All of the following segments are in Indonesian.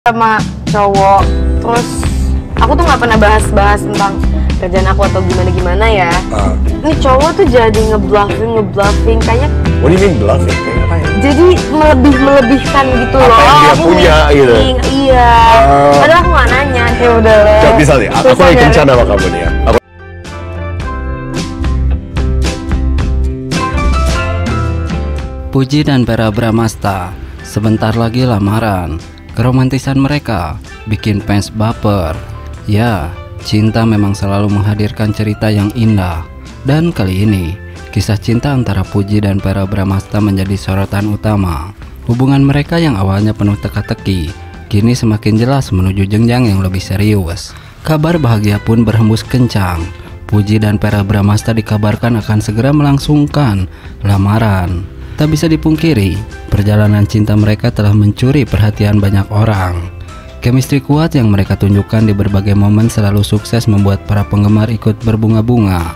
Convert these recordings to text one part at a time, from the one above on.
sama cowok, terus aku tuh nggak pernah bahas-bahas tentang kerjaan aku atau gimana ya. Ini cowok tuh jadi ngebluffing kayaknya. What do you mean bluffing? Kayak apa ya? Jadi melebihkan gitu Apa loh. yang dia Aku punya gitu? Iya. Padahal aku nggak nanya, kayak udah. Gak bisa nih, aku lagi kencan sama kamu nih ya. Puji dan Vera Bramasta sebentar lagi lamaran. Keromantisan mereka bikin fans baper. Ya, cinta memang selalu menghadirkan cerita yang indah. Dan kali ini, kisah cinta antara Puji dan Vera Bramasta menjadi sorotan utama. Hubungan mereka yang awalnya penuh teka-teki, kini semakin jelas menuju jenjang yang lebih serius. Kabar bahagia pun berhembus kencang. Puji dan Vera Bramasta dikabarkan akan segera melangsungkan lamaran. Tak bisa dipungkiri, perjalanan cinta mereka telah mencuri perhatian banyak orang. Chemistry kuat yang mereka tunjukkan di berbagai momen selalu sukses membuat para penggemar ikut berbunga-bunga.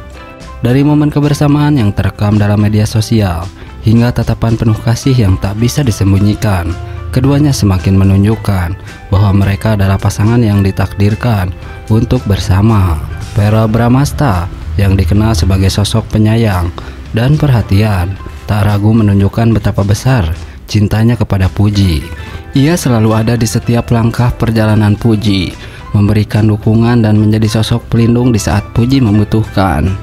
Dari momen kebersamaan yang terekam dalam media sosial, hingga tatapan penuh kasih yang tak bisa disembunyikan, keduanya semakin menunjukkan bahwa mereka adalah pasangan yang ditakdirkan untuk bersama. Vera Bramasta yang dikenal sebagai sosok penyayang dan perhatian, tak ragu menunjukkan betapa besar cintanya kepada Puji. Ia selalu ada di setiap langkah perjalanan Puji, memberikan dukungan dan menjadi sosok pelindung di saat Puji membutuhkan.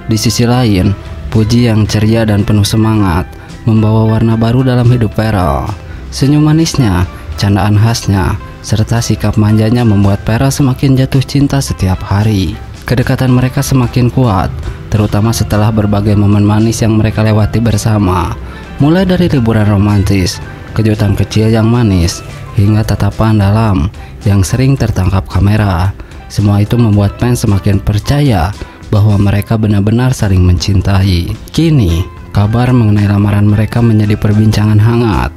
Di sisi lain, Puji yang ceria dan penuh semangat membawa warna baru dalam hidup Vera. Senyum manisnya, candaan khasnya, serta sikap manjanya membuat Vera semakin jatuh cinta setiap hari. Kedekatan mereka semakin kuat, terutama setelah berbagai momen manis yang mereka lewati bersama. Mulai dari liburan romantis, kejutan kecil yang manis, hingga tatapan dalam yang sering tertangkap kamera. Semua itu membuat fans semakin percaya bahwa mereka benar-benar saling mencintai. Kini, kabar mengenai lamaran mereka menjadi perbincangan hangat.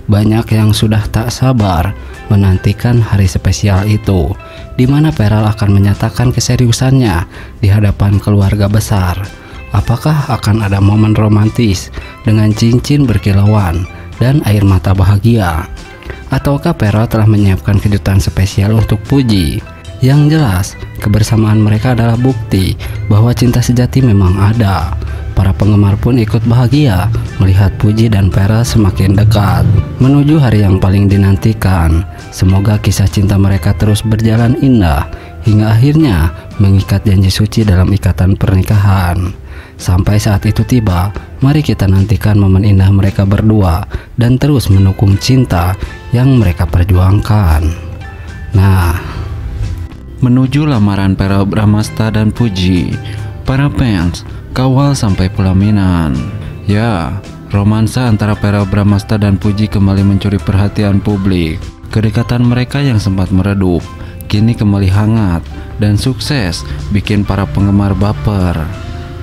Banyak yang sudah tak sabar menantikan hari spesial itu, di mana Vera akan menyatakan keseriusannya di hadapan keluarga besar. Apakah akan ada momen romantis dengan cincin berkilauan dan air mata bahagia? Ataukah Vera telah menyiapkan kejutan spesial untuk Puji? Yang jelas, kebersamaan mereka adalah bukti bahwa cinta sejati memang ada. Para penggemar pun ikut bahagia melihat Puji dan Vera semakin dekat menuju hari yang paling dinantikan. Semoga kisah cinta mereka terus berjalan indah hingga akhirnya mengikat janji suci dalam ikatan pernikahan. Sampai saat itu tiba, mari kita nantikan momen indah mereka berdua dan terus mendukung cinta yang mereka perjuangkan. Nah, menuju lamaran Vera Bramasta dan Puji, para fans kawal sampai pelaminan. Ya, romansa antara Vera Bramasta dan Puji kembali mencuri perhatian publik. Kedekatan mereka yang sempat meredup, kini kembali hangat dan sukses bikin para penggemar baper.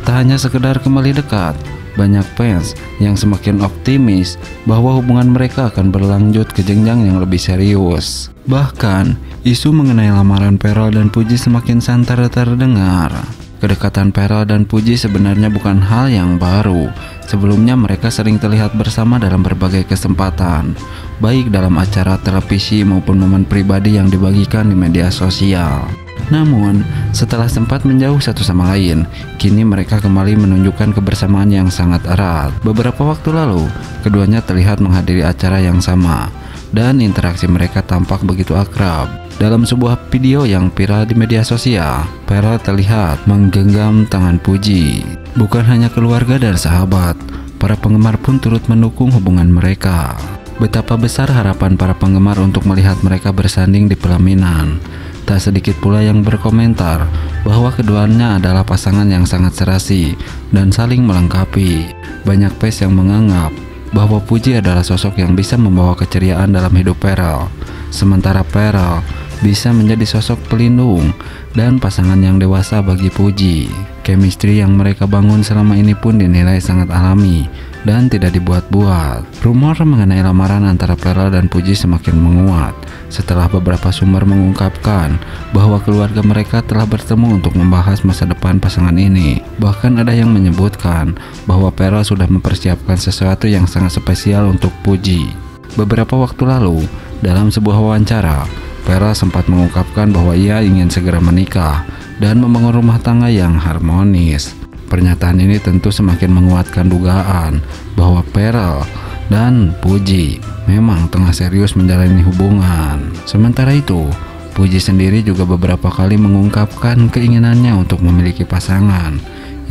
Tak hanya sekedar kembali dekat, banyak fans yang semakin optimis bahwa hubungan mereka akan berlanjut ke jenjang yang lebih serius. Bahkan, isu mengenai lamaran Vera dan Puji semakin santer terdengar. Kedekatan Vera dan Puji sebenarnya bukan hal yang baru. Sebelumnya mereka sering terlihat bersama dalam berbagai kesempatan, baik dalam acara televisi maupun momen pribadi yang dibagikan di media sosial. Namun, setelah sempat menjauh satu sama lain, kini mereka kembali menunjukkan kebersamaan yang sangat erat. Beberapa waktu lalu, keduanya terlihat menghadiri acara yang sama, dan interaksi mereka tampak begitu akrab. Dalam sebuah video yang viral di media sosial, Vera terlihat menggenggam tangan Puji. Bukan hanya keluarga dan sahabat, para penggemar pun turut mendukung hubungan mereka. Betapa besar harapan para penggemar untuk melihat mereka bersanding di pelaminan. Tak sedikit pula yang berkomentar bahwa keduanya adalah pasangan yang sangat serasi dan saling melengkapi. Banyak fans yang menganggap bahwa Puji adalah sosok yang bisa membawa keceriaan dalam hidup Vera, sementara Vera bisa menjadi sosok pelindung dan pasangan yang dewasa bagi Puji. Chemistry yang mereka bangun selama ini pun dinilai sangat alami dan tidak dibuat-buat. Rumor mengenai lamaran antara Vera dan Puji semakin menguat setelah beberapa sumber mengungkapkan bahwa keluarga mereka telah bertemu untuk membahas masa depan pasangan ini. Bahkan ada yang menyebutkan bahwa Vera sudah mempersiapkan sesuatu yang sangat spesial untuk Puji. Beberapa waktu lalu, Dalam sebuah wawancara, Peral sempat mengungkapkan bahwa ia ingin segera menikah dan membangun rumah tangga yang harmonis. Pernyataan ini tentu semakin menguatkan dugaan bahwa Peral dan Puji memang tengah serius menjalani hubungan. Sementara itu, Puji sendiri juga beberapa kali mengungkapkan keinginannya untuk memiliki pasangan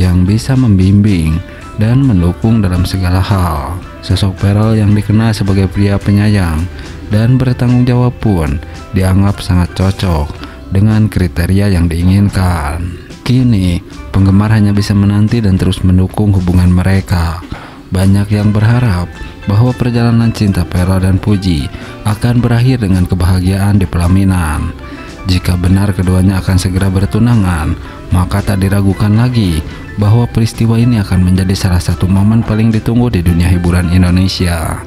yang bisa membimbing dan mendukung dalam segala hal. Sosok Peral yang dikenal sebagai pria penyayang dan bertanggung jawab pun dianggap sangat cocok dengan kriteria yang diinginkan. Kini, penggemar hanya bisa menanti dan terus mendukung hubungan mereka. Banyak yang berharap bahwa perjalanan cinta Peral dan Puji akan berakhir dengan kebahagiaan di pelaminan. Jika benar keduanya akan segera bertunangan, maka tak diragukan lagi bahwa peristiwa ini akan menjadi salah satu momen paling ditunggu di dunia hiburan Indonesia.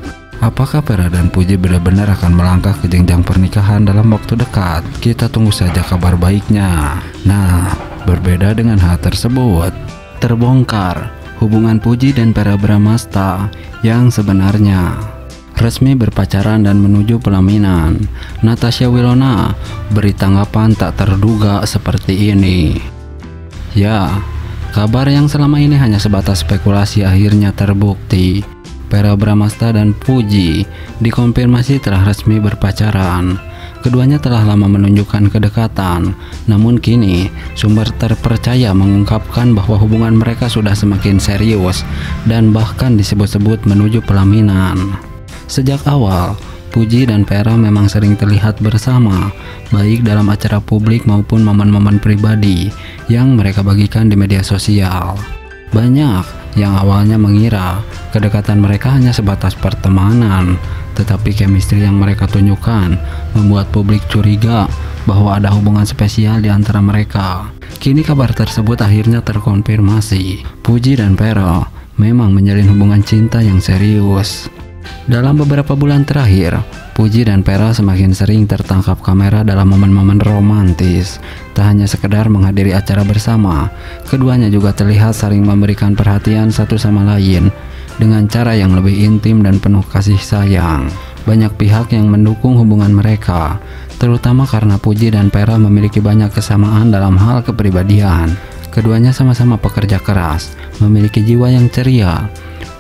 Apakah Peral dan Puji benar-benar akan melangkah ke jenjang pernikahan dalam waktu dekat? Kita tunggu saja kabar baiknya. Nah, berbeda dengan hal tersebut, terbongkar hubungan Puji dan Verrell Bramasta yang sebenarnya. Resmi berpacaran dan menuju pelaminan, Natasha Wilona beri tanggapan tak terduga seperti ini. Ya, kabar yang selama ini hanya sebatas spekulasi akhirnya terbukti. Verrell Bramasta dan Puji dikonfirmasi telah resmi berpacaran. Keduanya telah lama menunjukkan kedekatan, namun kini sumber terpercaya mengungkapkan bahwa hubungan mereka sudah semakin serius dan bahkan disebut-sebut menuju pelaminan. Sejak awal, Puji dan Verrell memang sering terlihat bersama, baik dalam acara publik maupun momen-momen pribadi yang mereka bagikan di media sosial. Banyak yang awalnya mengira kedekatan mereka hanya sebatas pertemanan, tetapi chemistry yang mereka tunjukkan membuat publik curiga bahwa ada hubungan spesial di antara mereka. Kini kabar tersebut akhirnya terkonfirmasi. Puji dan Verrell memang menjalin hubungan cinta yang serius. Dalam beberapa bulan terakhir, Puji dan Verrell semakin sering tertangkap kamera dalam momen-momen romantis. Tak hanya sekedar menghadiri acara bersama, keduanya juga terlihat saling memberikan perhatian satu sama lain dengan cara yang lebih intim dan penuh kasih sayang. Banyak pihak yang mendukung hubungan mereka, terutama karena Puji dan Verrell memiliki banyak kesamaan dalam hal kepribadian. Keduanya sama-sama pekerja keras, memiliki jiwa yang ceria,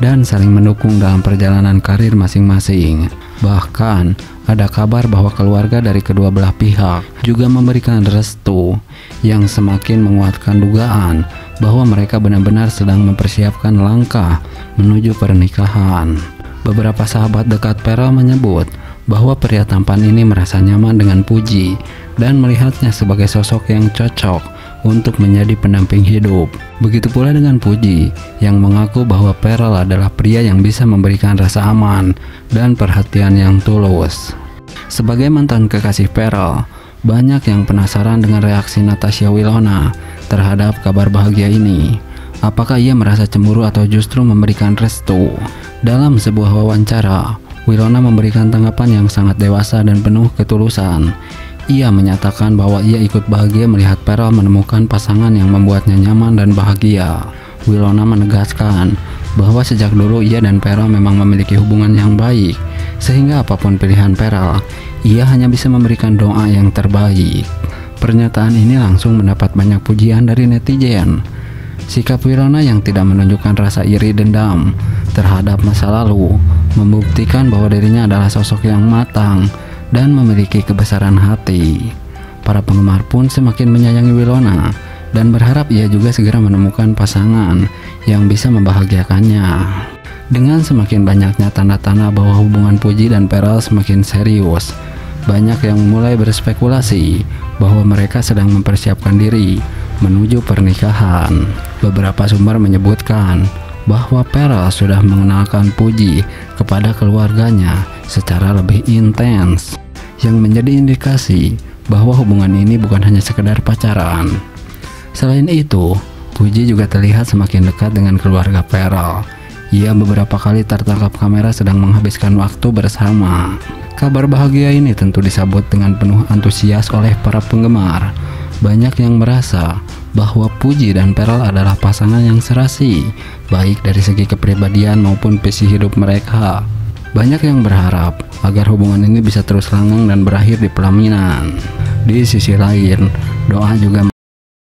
dan saling mendukung dalam perjalanan karir masing-masing. Bahkan, ada kabar bahwa keluarga dari kedua belah pihak juga memberikan restu yang semakin menguatkan dugaan bahwa mereka benar-benar sedang mempersiapkan langkah menuju pernikahan. Beberapa sahabat dekat Verrell menyebut bahwa pria tampan ini merasa nyaman dengan Puji dan melihatnya sebagai sosok yang cocok untuk menjadi pendamping hidup. Begitu pula dengan Puji yang mengaku bahwa Verrell adalah pria yang bisa memberikan rasa aman dan perhatian yang tulus. Sebagai mantan kekasih Verrell, banyak yang penasaran dengan reaksi Natasha Wilona terhadap kabar bahagia ini. Apakah ia merasa cemburu atau justru memberikan restu? Dalam sebuah wawancara, Wilona memberikan tanggapan yang sangat dewasa dan penuh ketulusan. Ia menyatakan bahwa ia ikut bahagia melihat Verrell menemukan pasangan yang membuatnya nyaman dan bahagia. Wilona menegaskan bahwa sejak dulu ia dan Verrell memang memiliki hubungan yang baik, sehingga apapun pilihan Verrell, ia hanya bisa memberikan doa yang terbaik. Pernyataan ini langsung mendapat banyak pujian dari netizen. Sikap Wilona yang tidak menunjukkan rasa iri dendam terhadap masa lalu membuktikan bahwa dirinya adalah sosok yang matang dan memiliki kebesaran hati. Para penggemar pun semakin menyayangi Wilona dan berharap ia juga segera menemukan pasangan yang bisa membahagiakannya. Dengan semakin banyaknya tanda-tanda bahwa hubungan Puji dan Verrell semakin serius, banyak yang mulai berspekulasi bahwa mereka sedang mempersiapkan diri menuju pernikahan. Beberapa sumber menyebutkan bahwa Verrell sudah mengenalkan Puji kepada keluarganya secara lebih intens, yang menjadi indikasi bahwa hubungan ini bukan hanya sekedar pacaran. Selain itu, Puji juga terlihat semakin dekat dengan keluarga Verrell. Ia beberapa kali tertangkap kamera sedang menghabiskan waktu bersama. Kabar bahagia ini tentu disambut dengan penuh antusias oleh para penggemar. Banyak yang merasa bahwa Puji dan Verrell adalah pasangan yang serasi, baik dari segi kepribadian maupun visi hidup mereka. Banyak yang berharap agar hubungan ini bisa terus langgeng dan berakhir di pelaminan. Di sisi lain, doa juga